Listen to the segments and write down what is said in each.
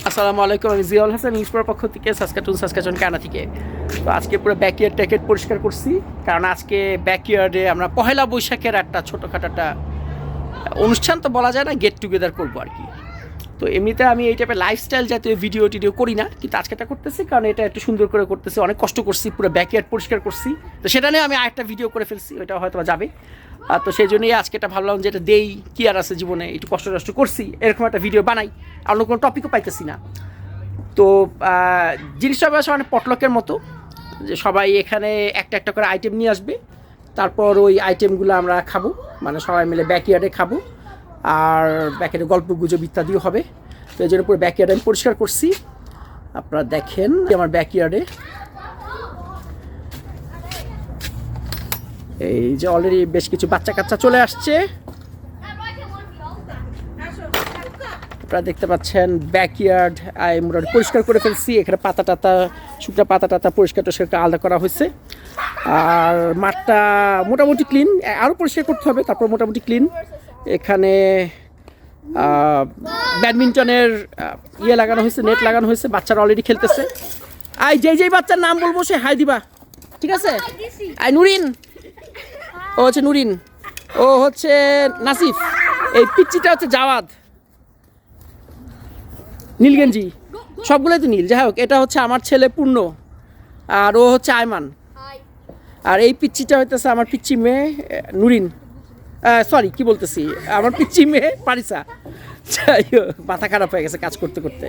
আসসালামু আলাইকুম, আমি জিয়াউল হাসান নিউজপের পক্ষ থেকে সাসকাচুন কানা থেকে। তো আজকে পুরো ব্যাকইয়ার্ড ট্যাকেট পরিষ্কার করছি, কারণ আজকে ব্যাকইয়ার্ডে আমরা পহেলা বৈশাখের একটা ছোটোখাটো একটা অনুষ্ঠান তো বলা যায় না, গেট টুগেদার করবো আর কি। তো এমনিতে আমি এই টাইপের লাইফস্টাইল জাতীয় ভিডিও টিডিও করি না, কিন্তু আজকে এটা করতেছি কারণ এটা একটু সুন্দর করে করতেছি, অনেক কষ্ট করছি, পুরো ব্যাকইয়ার্ড পরিষ্কার করছি। তো সেটা নিয়ে আমি আরেকটা ভিডিও করে ফেলছি, ওইটা হয়তো যাবে। আর তো সেই জন্যই আজকে এটা ভাবলাম যে এটা দেই, কি আর আছে জীবনে, একটু কষ্ট করছি, এরকম একটা ভিডিও বানাই, আর অন্য কোনো টপিকও পাইতেছি না। তো জিনিসটা বেশ মানে পটলকের মতো, যে সবাই এখানে একটা একটা করে আইটেম নিয়ে আসবে, তারপর ওই আইটেমগুলো আমরা খাবো, মানে সবাই মিলে ব্যাকইয়ার্ডে খাবো, আর ব্যাকইয়ার্ডে গল্প গুজব ইত্যাদিও হবে। তো এই জন্য পুরো ব্যাকইয়ার্ডে আমি পরিষ্কার করছি। আপনারা দেখেন আমার ব্যাকইয়ার্ডে এই যে অলরেডি বেশ কিছু বাচ্চা কাচ্চা চলে আসছে। আপনারা দেখতে পাচ্ছেন ব্যাকইয়ার্ড মোটামুটি পরিষ্কার করে ফেলছি। এখানে পাতা টাতা, শুকনো পাতা টাতা পরিষ্কার আলাদা করা হয়েছে। আর মাঠটা মোটামুটি ক্লিন, আরও পরিষ্কার করতে হবে, তারপর মোটামুটি ক্লিন। এখানে ব্যাডমিন্টনের লাগানো হয়েছে, নেট লাগানো হয়েছে, বাচ্চারা অলরেডি খেলতেছে। যেই বাচ্চার নাম বলবো সে হাই দিবা, ঠিক আছে? নুরিন, ও হচ্ছে নুরিন, ও হচ্ছে নাসিফ, এই পিচ্চিটা হচ্ছে জাওয়াদ, নীলগেঞ্জি, সবগুলোই তো নীল। যাই হোক, এটা হচ্ছে আমার ছেলে পূর্ণ, আর ও হচ্ছে আয়মান, আর এই পিচ্চিটা হইতেছে আমার পিচ্চি মেয়ে নুরিন, সরি কি বলতেছি, আমার পিচ্চি মেয়ে পারিসা। যাই হোক, মাথা খারাপ হয়ে গেছে কাজ করতে করতে।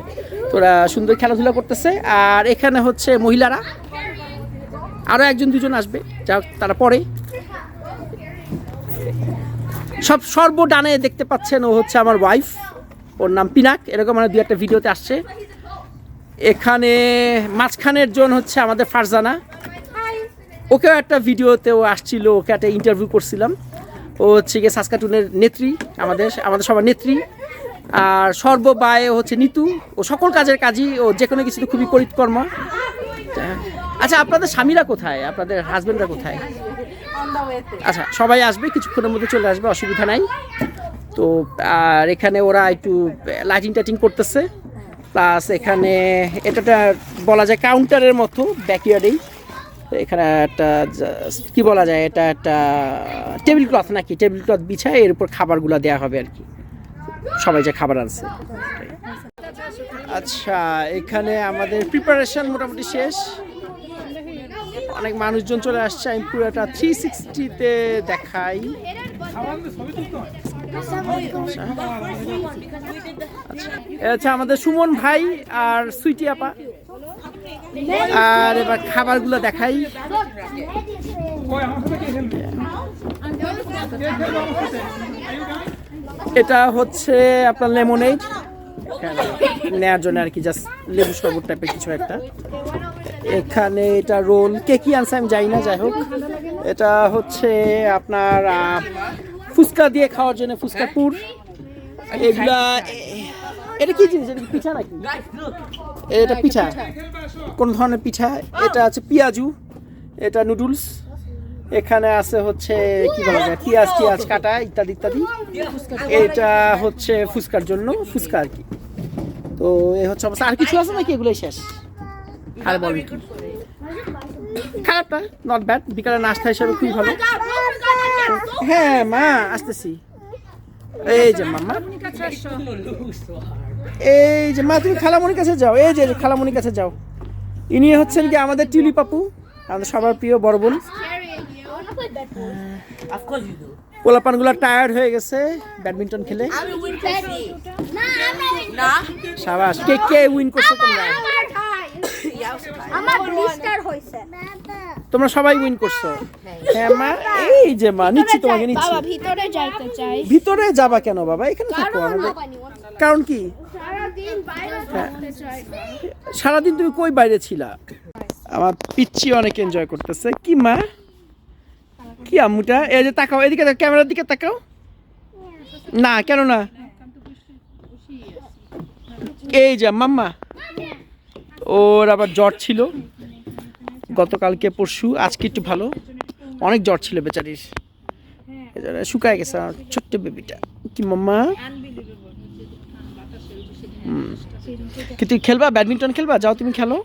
তোরা সুন্দর খেলাধুলা করতেছে। আর এখানে হচ্ছে মহিলারা, আরও একজন দুজন আসবে, যা হোক তারা পরে। সর্বডানে দেখতে পাচ্ছেন ও হচ্ছে আমার ওয়াইফ, ওর নাম পিনাক, এরকম মানে দু একটা ভিডিওতে আসছে। এখানে মাঝখানের জন হচ্ছে আমাদের ফারজানা, ওকেও একটা ভিডিওতে ও আসছিল, ওকে একটা ইন্টারভিউ করছিলাম। ও হচ্ছে গিয়ে সাসকাটুনের নেত্রী, আমাদের সবার নেত্রী। আর সর্ববায়ে হচ্ছে নিতু, ও সকল কাজই, ও যে কোনো কিছুতে খুবই পরিকর্মা। আচ্ছা, আপনাদের স্বামীরা কোথায়, আপনাদের হাজবেন্ডরা কোথায়? আচ্ছা, সবাই আসবে, কিছুক্ষণের মধ্যে চলে আসবে, অসুবিধা নাই। তো আর এখানে ওরা একটু লাইটিং টাইটিং করতেছে, প্লাস এখানে এটা বলা যায় কাউন্টারের মতো ব্যাকইয়ার্ডেই। এখানে একটা কি বলা যায়, এটা একটা টেবিল ক্লথ নাকি, টেবিল ক্লথ বিছায় এর উপর খাবারগুলো দেওয়া হবে আর কি, সবাই যে খাবার আনছে। আচ্ছা, এখানে আমাদের প্রিপারেশন মোটামুটি শেষ, অনেক মানুষজন চলে আসছে। আমি পুরোটা 360-তে দেখাই। আচ্ছা, আমাদের সুমন ভাই আর সুইটি আপা। আর এবার খাবারগুলো দেখাই। এটা হচ্ছে আপনার লেমনেড নেওয়ার জন্য আর কি, জাস্ট লেবু শরবত টাইপের কিছু একটা। এখানে এটা রোল, কে কি আনছে আমি জানি না, যাই হোক। এটা হচ্ছে আপনার ফুচকা দিয়ে খাওয়ার জন্য ফুচকার পুর। এগুলা, এটা কি জিনিস, এটা পিঠা নাকি? এটা পিঠা, কোন ধরনের পিঠা? এটা আছে পিয়াজু, এটা নুডলস। এখানে আছে হচ্ছে কি বলা যায়, পিয়াজ কাটা ইত্যাদি ইত্যাদি। এটা হচ্ছে ফুচকার জন্য ফুচকা আর কি। তো এ হচ্ছে অবস্থা। আর কিছু আছে নাকি? এগুলোই শেষ। আর বলবি কি, খারাপটা নট ব্যাড, বিকালের নাস্তা হিসাবে খুবই ভালো। হ্যাঁ মা, আসতেছি। এই যে মামা, এই যে মা, তুমি খালামণির কাছে যাও, এই যে খালামণির কাছে যাও। ইনি হচ্ছেন কি আমাদের টিউলি পাপু, আমাদের সবার প্রিয় বড় বোন। পোলাপানগুলো টায়ার্ড হয়ে গেছে ব্যাডমিন্টন খেলে। সাবাস, কে উইন করছো তোমরা? তোমরা সবাই উইন করছো। হ্যাঁ মা, এই যে মা, নিচ্ছি তোমাকে, নিচ্ছি। ভিতরে যাইতে চাই। ভিতরে যাবা কেন বাবা, এখানে থাকো। কারণ কি? সারাদিন তুমি কই বাইরে ছিলা? আমার পিচ্চি অনেক এনজয় করতেছে। কি মা, কি আম্মুটা? এই যে তাকাও, এদিকে ক্যামেরার দিকে তাকাও না, কেন না? এই যে মাম্মা, ওর আবার জ্বর ছিল গতকালকে পরশু, আজকে একটু ভালো, অনেক জ্বর ছিল বেচারির, শুকায় গেছে আমার ছোট্ট বেবিটা। কি মাম্মা? কি তুই খেলবা, ব্যাডমিন্টন খেলবা? যাও তুমি খেলো।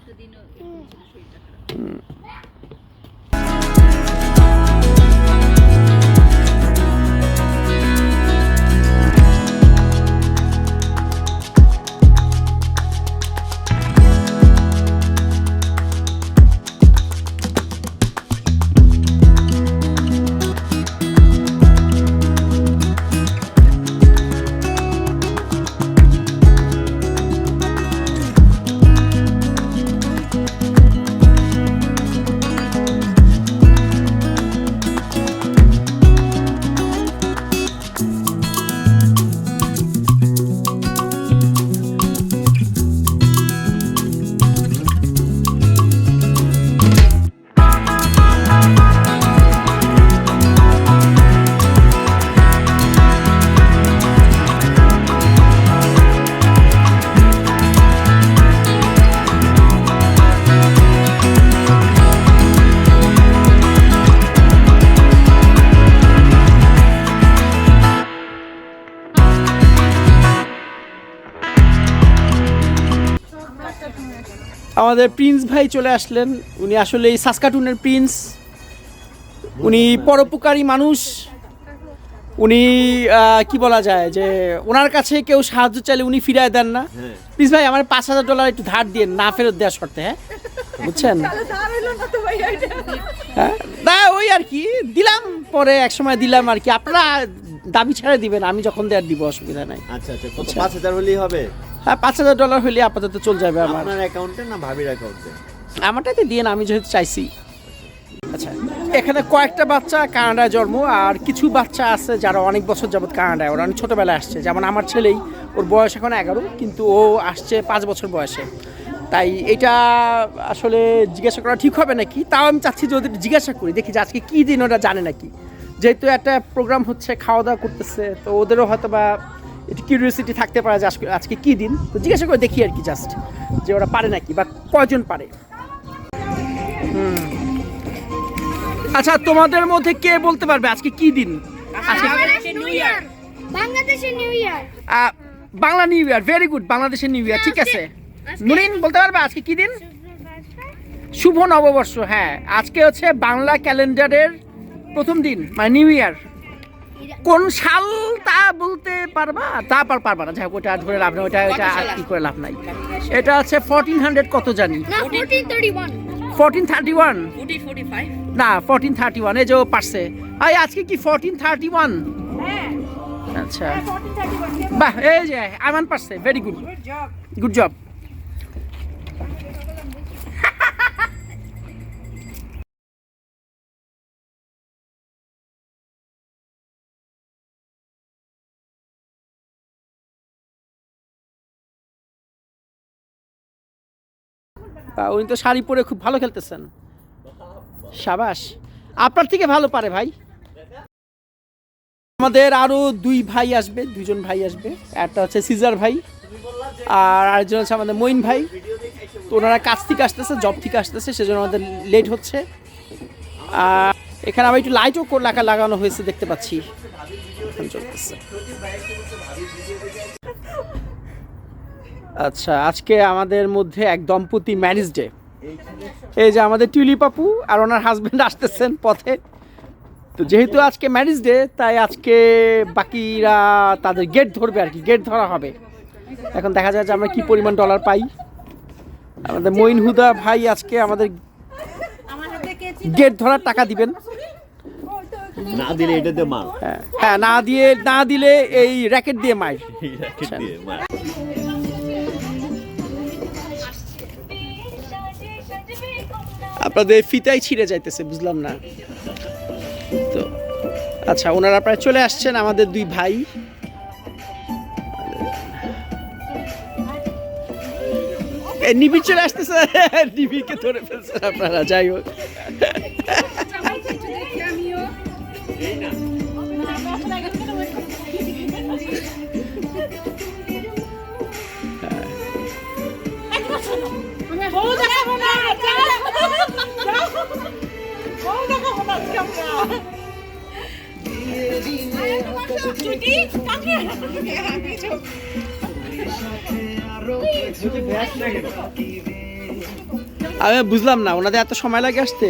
আমাদের প্রিন্স ভাই চলে আসলেন। উনি আসলে এই সাসকাটুনের প্রিন্স। উনি পরোপকারী মানুষ। উনি কি বলা যায় যে ওনার কাছে কেউ সাহায্য চাইলে উনি ফিরায় দেন না। প্লিজ ভাই আমার $5,000 একটু ধার দিয়ে না ফেরত দেওয়ার শর্তে, হ্যাঁ বুঝছেন? হ্যাঁ না ওই আর কি দিলাম, পরে এক সময় দিলাম আর কি। আপনারা দাবি ছাড়া দিবেন, আমি যখন দেওয়ার দিব, অসুবিধা নাই। আচ্ছা আচ্ছা, কত 5,000 হলেই হবে? হ্যাঁ $5,000 হলে আপাতত চলে যাবে। আপনার অ্যাকাউন্টে না ভাবির অ্যাকাউন্টে? আমারটাতে দিয়ে না, আমি যেহেতু চাইছি। আচ্ছা এখানে কয়েকটা বাচ্চা কানাডায় জন্ম, আর কিছু বাচ্চা আছে যারা অনেক বছর যাবত কানাডায়, ওরা অনেক ছোটোবেলায় আসছে। যেমন আমার ছেলেই, ওর বয়স এখন 11, কিন্তু ও আসছে 5 বছর বয়সে। তাই এটা আসলে জিজ্ঞাসা করা ঠিক হবে নাকি, তাও আমি চাচ্ছি যে ওদের জিজ্ঞাসা করি, দেখি যে আজকে কী দিন ওরা জানে নাকি। যেহেতু একটা প্রোগ্রাম হচ্ছে, খাওয়া দাওয়া করতেছে, তো ওদেরও হয়তো বা একটু কিউরিয়াসিটি থাকতে পারে যে আজকে কী দিন। তো জিজ্ঞাসা করে দেখি আর কি, জাস্ট যে ওরা পারে নাকি বা কয়জন পারে। আচ্ছা তোমাদের মধ্যে কে বলতে পারবে আজকে কি দিন? আজকে বাংলাদেশের new year. Bangla new year, very good, বাংলাদেশের নিউ ইয়ার, ঠিক আছে। মুরিন বলতে পারবে আজকে কি দিন? শুভ নববর্ষ। হ্যাঁ আজকে হচ্ছে বাংলা ক্যালেন্ডারের প্রথম দিন, মানে নিউ ইয়ার। কোন সাল তা বলতে পারবা? তা পারবা না, যাই হোক ওটা ধরে লাভ নাই, ওটা আর কি করে লাভ নাই। এটা হচ্ছে 1400 কত জানি, 1431 না 1431, এই যে পারছে। আজকে কি 1431? আচ্ছা বাহ, এই যে আমান পারছে, ভেরি গুড, গুড জব। উনি তো শাড়ি পরে খুব ভালো খেলতেছেন, সাবাস। আপনার থেকে ভালো পারে ভাই। আমাদের আরো দুজন ভাই আসবে। একটা হচ্ছে সিজার ভাই, আর আরেকজন হচ্ছে আমাদের মঈন ভাই। তো ওনারা কাজ থেকে আসতেছে, জব থেকে আসতেছে, সেজন্য আমাদের লেট হচ্ছে। এখানে আবার একটু লাইটও লাগানো হয়েছে, দেখতে পাচ্ছি এখন চলতেছে। আচ্ছা আজকে আমাদের মধ্যে এক দম্পতি ম্যারেজ ডে। এই যে আমাদের টিউলি পাপু আর ওনার হাজবেন্ড আসতেছেন পথে। তো যেহেতু আজকে ম্যারেজ ডে, তাই আজকে বাকিরা তাদের গেট ধরবে আর কি, গেট ধরা হবে। এখন দেখা যায় যে আমরা কি পরিমাণ ডলার পাই। আমাদের মঈন হুদা ভাই আজকে আমাদের গেট ধরার টাকা দিবেন। না দিলে এটা দিয়ে মার। হ্যাঁ না দিলে এই র্যাকেট দিয়ে মার। আপনাদের ফিতাই ছিঁড়ে যাইতেছে, বুঝলাম না তো। আচ্ছা ওনারা প্রায় চলে আসছেন, আমাদের দুই ভাই। নিবিড় চলে আসতেছে, নিবিড়কে ধরে ফেলছেন আপনারা। যাই হোক আমি বুঝলাম না ওনাদের এত সময় লাগে আসতে।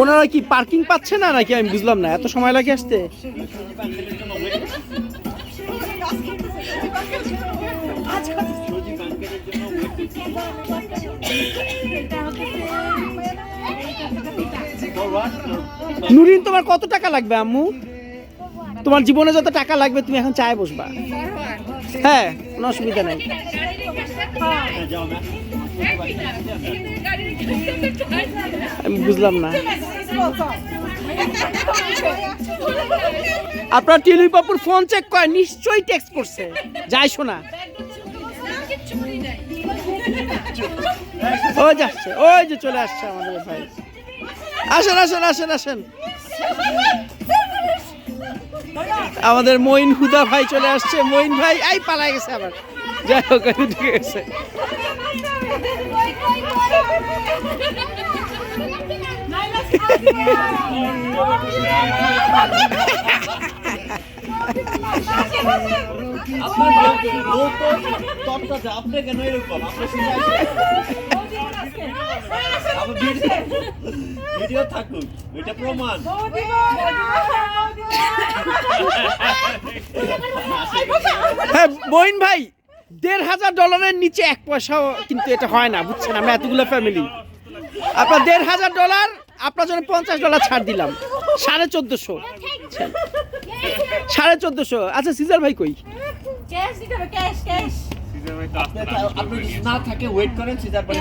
ওনারা কি পার্কিং পাচ্ছে না নাকি আমি বুঝলাম না, এত সময় লাগে আসতে। নুরিন তোমার কত টাকা লাগবে আম্মু? তোমার জীবনে যত টাকা লাগবে তুমি এখন চায়ে বসবা। হ্যাঁ কোনো অসুবিধা নাই। আমি বুঝলাম না আপনার টিলু পাপুর ফোন চেক করে নিশ্চয়ই টেক্সট করছে, যাই শোনা। ওই যাচ্ছে, ওই যে চলে আসছে আমাদের ভাই। আসেন আসেন আসেন আসেন, আমাদের মঈন হুদা ভাই চলে আসছে। মঈন ভাই এই পালায় গেছে আবার, যাই হোক ঠিক আছে। ভিডিও থাকুক, এটা প্রমাণ। হ্যাঁ মঈন ভাই, $1,500 নিচে 1 পয়সাও কিন্তু এটা হয় না, বুঝছেন? আমরা এতগুলো ফ্যামিলি, আপনার $1,500, আপনার জন্য $50 ছাড় দিলাম, 1450। 1450। আচ্ছা সিজার ভাই কই? আপনি না থাকে ওয়েট করেন, সিজার ভাই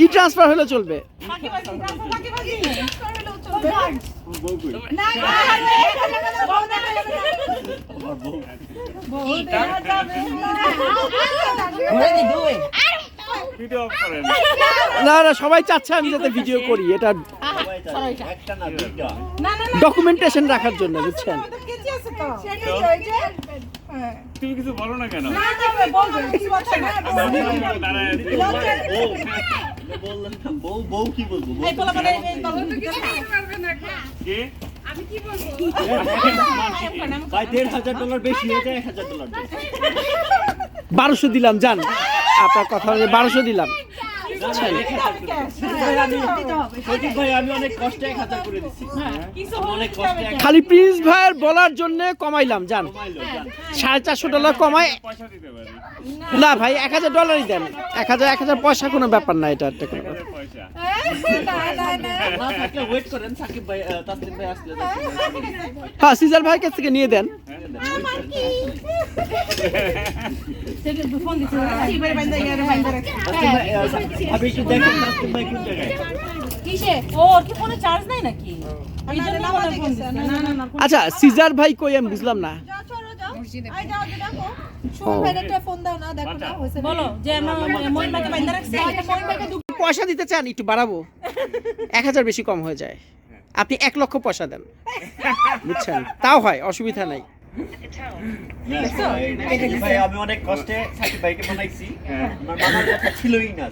ই ট্রান্সফার হলে চলবে। না না সবাই চাচ্ছে আমি যাতে ভিডিও করি, এটা একটা না দুইটা ডকুমেন্টেশন রাখার জন্য, বুঝছেন? তুমি কিছু বলো না কেন? বললেন না, বউ কি বলবো? কে? ভাই $1,500 বেশি হয়ে যায়, $1,000 দেয়। 1200 দিলাম, জান আপনার কথা হচ্ছে 1200 দিলাম। সজীব ভাই আমি অনেক কষ্টে 1000 করে দিচ্ছি, অনেক কষ্টে খালি প্রিন্স ভাইয়ের বলার জন্য কমাইলাম, জান কমাইলো, জান। $450 কমায়। পয়সা দিতে পারি। না ভাই $1000 দেন, 1000 পয়সা কোনো ব্যাপার না, এটা একটা কোনো ব্যাপার। পয়সা। না থাকলে ওয়েট করেন, সাকিব ভাই তাসলিম ভাই আসলে হ্যাঁ সিজার ভাইয়ের কাছ থেকে নিয়ে দেন। আপনি একটু দেখেন তাসলিম ভাই কোন জায়গায়। আচ্ছা সিজার ভাই কই আমি বুঝলাম না। পয়সা দিতে চান একটু বাড়াবো, 1000 বেশি কম হয়ে যায়, আপনি 1 লক্ষ পয়সা দেন, বুঝছেন? তাও হয়, অসুবিধা নাই। ভাই আমি অনেক কষ্টে সাকিব ভাইকে বানাইছি, আমার মামার কথা ছিলই না,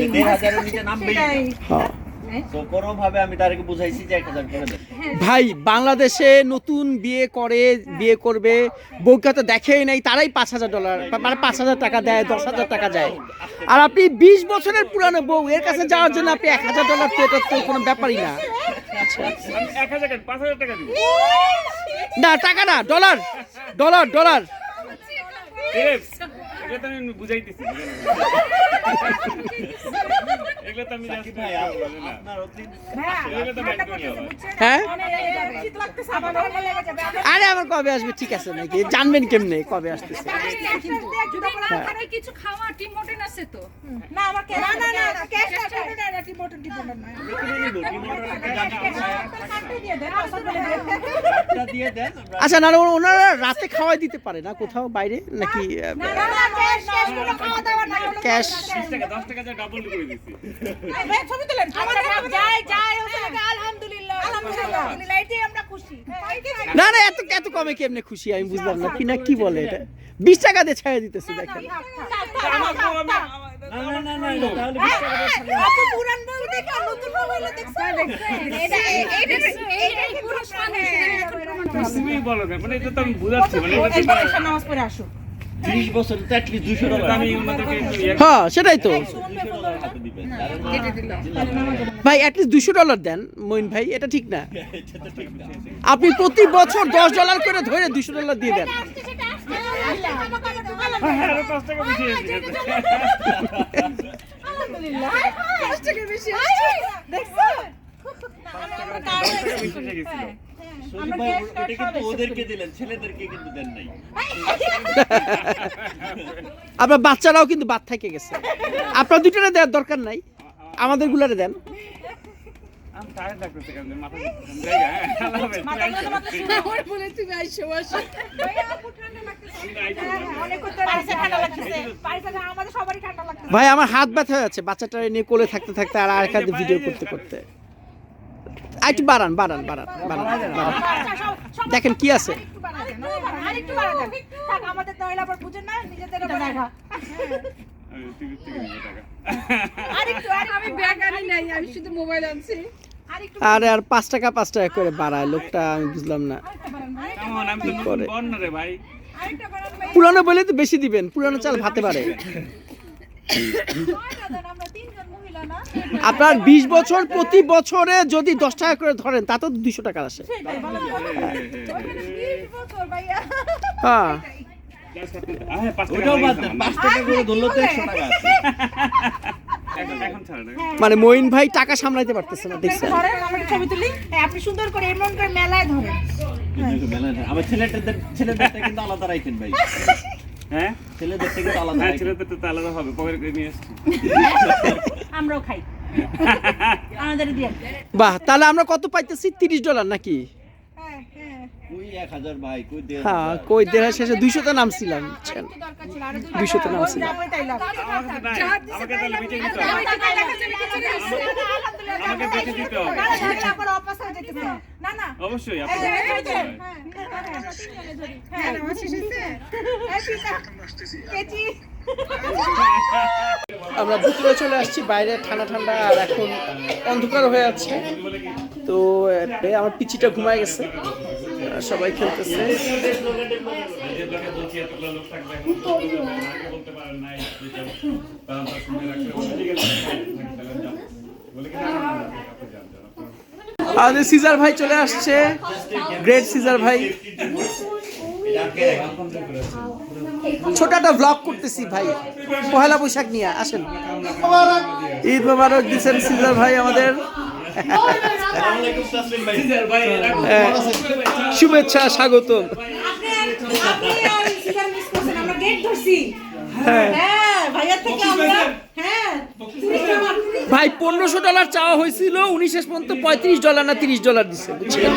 1,500 নিচে নামবেই না। হ্যাঁ তো কোনো ভাবে আমি তাদেরকে বুঝাইছি যে 1000 করে দেন। ভাই, বাংলাদেশে নতুন বিয়ে করবে বউকে তো দেখেই নাই, তারাই $5,000 মানে 5,000 টাকা দেয়, 10,000 টাকা যায়। আর আপনি 20 বছরের পুরানো বউ, এর কাছে যাওয়ার জন্য আপনি $1,000 তো এটা তো কোনো ব্যাপারই না। আমি 1000 টাকা 5000 টাকা দিব। না টাকা না, ডলার ডলার ডলার। এগুলো তো আমি বুঝাইতেছি, এগুলো তো আমি সাকিব ভাই আপনার অতীত এগুলো তো বাইরে নিয়ে আবার। হ্যাঁ আরে আমার কবে আসবে ঠিক আছে নাকি, জানবেন কেমনে কবে আসতেছে? কিছু খাওয়া টিম মটন আছে তো? দিয়ে দেন। আচ্ছা না ওনারা রাতে খাওয়াই দিতে পারে না কোথাও বাইরে নাকি? ক্যাশ 20 টাকা 10 টাকা যা ডাবল করে দিছি। না না এত এত কমে কেমনে খুশি আমি বুঝলাম না, কি না কি বলে এটা? 20 টাকা দিয়ে ছাড়া দিতেছে দেখেন। না না না না না, তাহলে 20 টাকা দিয়ে ছাড়লে আপু পুরান বউ দেখে আর নতুন বউ হইলো দেখছেন এইটাই পুরুষ মানুষ তুমি বলো না, মানে এটা তো আমি বুঝাচ্ছি, মানে এটা তো এসে নামাজ পড়ে আসো 30 বছর তো অ্যাটলিস্ট $200 আমি ওনাদেরকে একটু হ্যাঁ সেটাই তো $200 হাতে দিবেন। ভাই অ্যাটলিস্ট $200 দেন মইন ভাই, এটা ঠিক না। এটা তো ঠিক না। আপনি প্রতি বছর $10 করে ধরে $200 দিয়ে দেন। হ্যাঁ, আরো 5 টাকা বেশি হয়েছে। আলহামদুলিল্লাহ 5 টাকা বেশি আসছে দেখছেন বেশি এসে গেছিল। সজীব ভাই ওটা কিন্তু ওদেরকে দিলেন, ছেলেদেরকে কিন্তু দেন নাই। আপনার বাচ্চারাও কিন্তু বাদ থেকে গেছে, আপনার দুইটারে দেওয়ার দরকার নাই, আমাদের গুলারে দেন। আমি টায়ার্ড লাগতেছে কেন, মাথা ঘুরতেছে। জায়গা, হ্যাঁ, আল্লাহ হাফেজ। আমার বলে তুমি আইসো আসো আপু ঠান্ডা লাগতেছে অনেক করতে পারছে ঠান্ডা লাগতেছে পারছে না আমাদের সবারই ঠান্ডা লাগতেছে ভাই আমার হাত ব্যথা হয়ে যাচ্ছে বাচ্চাটারে নিয়ে কোলে থাকতে থাকতে আর আরেকটা ভিডিও করতে করতে। একটু বাড়ান বাড়ান বাড়ান বাড়ান বাড়ান। দেখেন কি আছে, আরেকটু বাড়া দেন থাক আমাদের দয়লা আবার বুঝেন না নিজেদের উপর জায়গা আমি টিকিট থেকে নিয়ে টাকা। আরেকটু আমি ব্যাগ আনি নাই আমি শুধু মোবাইল আনছি আরেকটু আরে আর 5 টাকা করে বাড়ায় লোকটা, আমি বুঝলাম না। কেমন, আমি তো নতুন বন না রে ভাই। আরেকটা বাড়ান ভাই পুরানো বলে তো বেশি দিবেন, পুরানো চাল ভাতে পারে। আমরা তিনজন মহিলা না আপনার 20 বছর প্রতি বছরে যদি 10 টাকা করে ধরেন তা তো 200 টাকা আসে। 20 বছর ভাইয়া হ্যাঁ হ্যাঁ, 5 টাকা ওটাও বাদ নাই দেন, আমার। 5 টাকা করে ধরলে তো 100 টাকা আছে। এখন ছাড় না। মানে মইন ভাই টাকা সামলাইতে পারতেছে না, দেখছেন? ধরেন আমরা ছবি তুলি হ্যাঁ আপনি সুন্দর করে এমন করে মেলায় ধরেন আমার ছেলেদেরটা কিন্তু আলাদা রাখেন ভাই, হ্যাঁ, ছেলেদেরটা কিন্তু আলাদা হ্যাঁ, রাখেন। ছেলেদের তো আলাদা হবে, পকেট করে নিয়ে আসছি। আমরাও খাই আমাদের দিয়ে বাহ, তাহলে আমরা কত পাইতেছি? $30 নাকি? হ্যাঁ হ্যাঁ কই 1000 ভাই, কই 1000? হ্যাঁ, কই দেড় শেষে 200 তে নামছিলাম, বুঝছেন? দরকার ছিল আরো 200 তে নামছিলাম। আমার কাছে নাই, আমাকে তাহলে বেঁচে দিতে হবে। আমাকে বেঁচে দিতে হবে। না না অবশ্যই আপনাকে বেঁচে দিতে হবে। আমরা ভিতরে চলে আসছি, বাইরে ঠান্ডা ঠান্ডা আর এখন অন্ধকার হয়ে আছে। তো আমার পিচিটা ঘুমায় গেছে, সবাই খেলতেছে। আমাদের সিজার ভাই চলে আসছে, গ্রেট সিজার ভাই। ছোট একটা ব্লগ করতেছি ভাই, পহেলা বৈশাখ নিয়ে আসেন। ঈদ মোবারক দিচ্ছেন সিজার ভাই আমাদের, শুভেচ্ছা স্বাগতম। ভাই $1500 চাওয়া হয়েছিল, উনি শেষ পর্যন্ত $35 না $30 দিচ্ছে, বুঝছেন?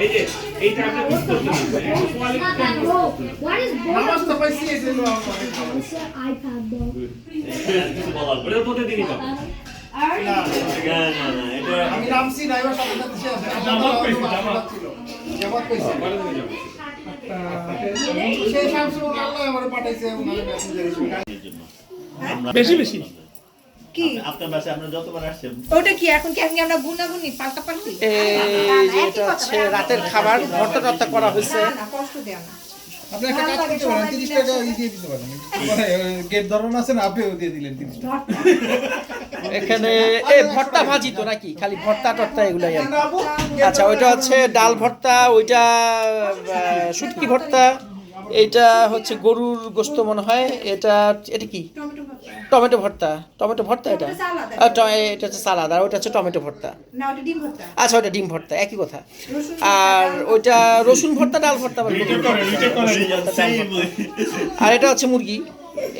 এই যে এইটা আমরা মিস করতেছি। What is ওটা প্রতিদিনই পাবো। আমি নামছি না এবার সব কথা দিছে জামাত কইছে সেই শামসুল আল্লাহ আমারে পাঠাইছে ওনারে মেসেঞ্জারে বেশি বেশি কি আপনার বাসায় আমরা যতবার আসছেন ওটা কি এখন কি আমরা গুনাগুনি পাল্টাপাল্টি এই যে এটা হচ্ছে রাতের খাবার, ভর্তা টর্তা করা হয়েছে। না কষ্ট দেয়া না আপনি একটা কাজ করতে পারেন 30 টাকা ই দিয়ে দিতে পারেন গেট ধরন আছে না আপনিও দিয়ে দিলেন 30 টাকা এখানে এই ভর্তা ভাজি তো নাকি খালি ভর্তা টর্তা এগুলাই আর কি। আচ্ছা, ওইটা হচ্ছে ডাল ভর্তা, ওইটা শুটকি ভর্তা, এইটা হচ্ছে গরুর গোশত মনে হয়, এটা কি টমেটো ভর্তা, টমেটো ভর্তা এটা, আর এটা হচ্ছে সালাদ, আর ওইটা হচ্ছে টমেটো ভর্তা। না ওটা ডিম ভর্তা আচ্ছা, ওটা ডিম ভর্তা, একই কথা। আর ওইটা রসুন ভর্তা, ডাল ভর্তা, আর এটা হচ্ছে মুরগি,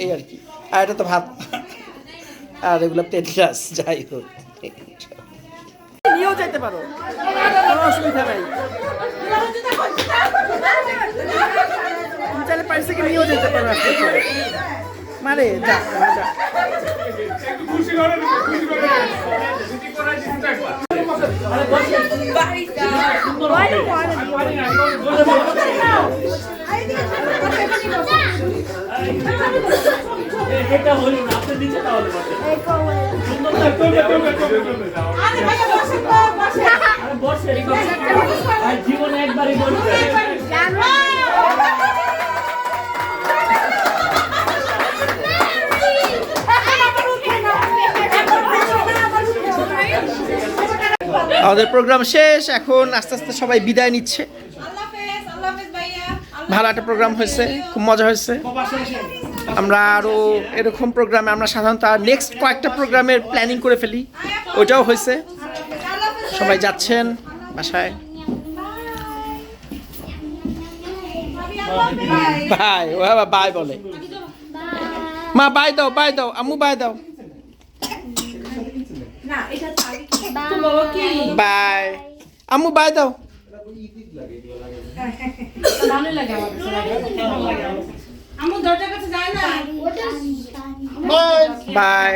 এই আর কি। আর এটা তো ভাত, আর এগুলো পেটলাস, যাই হোক। নিয়েও যেতে পারো, কোনো অসুবিধা নাই, চাইলে পাইছে কি নিয়েও যেতে পারো। মারে যা যা এটা হলো না, আপনি নিচে তাহলে বসেন। আরে ভাইয়া বসেন তো, বসেন। আরে বসেন, আর জীবনে একবারই বসবেন। আমাদের প্রোগ্রাম শেষ, এখন আস্তে আস্তে সবাই বিদায় নিচ্ছে। আল্লাহ হাফেজ ভাইয়া। ভালো একটা প্রোগ্রাম হয়েছে, খুব মজা হয়েছে। আমরা আরও এরকম প্রোগ্রামে আমরা সাধারণত নেক্সট কয়েকটা প্রোগ্রামের প্ল্যানিং করে ফেলি, ওইটাও হয়েছে। সবাই যাচ্ছেন বাসায়। বাই, ও বাবা বাই বলে। মা বাই দাও, বাই দাও, আম্মু বাই দাও। না এটা তো আগে কি বাবা কি বাই আম্মু বাই দাও। ভালো লাগে আমার কাছে। আমু দরজার কাছে যায় না। বাই।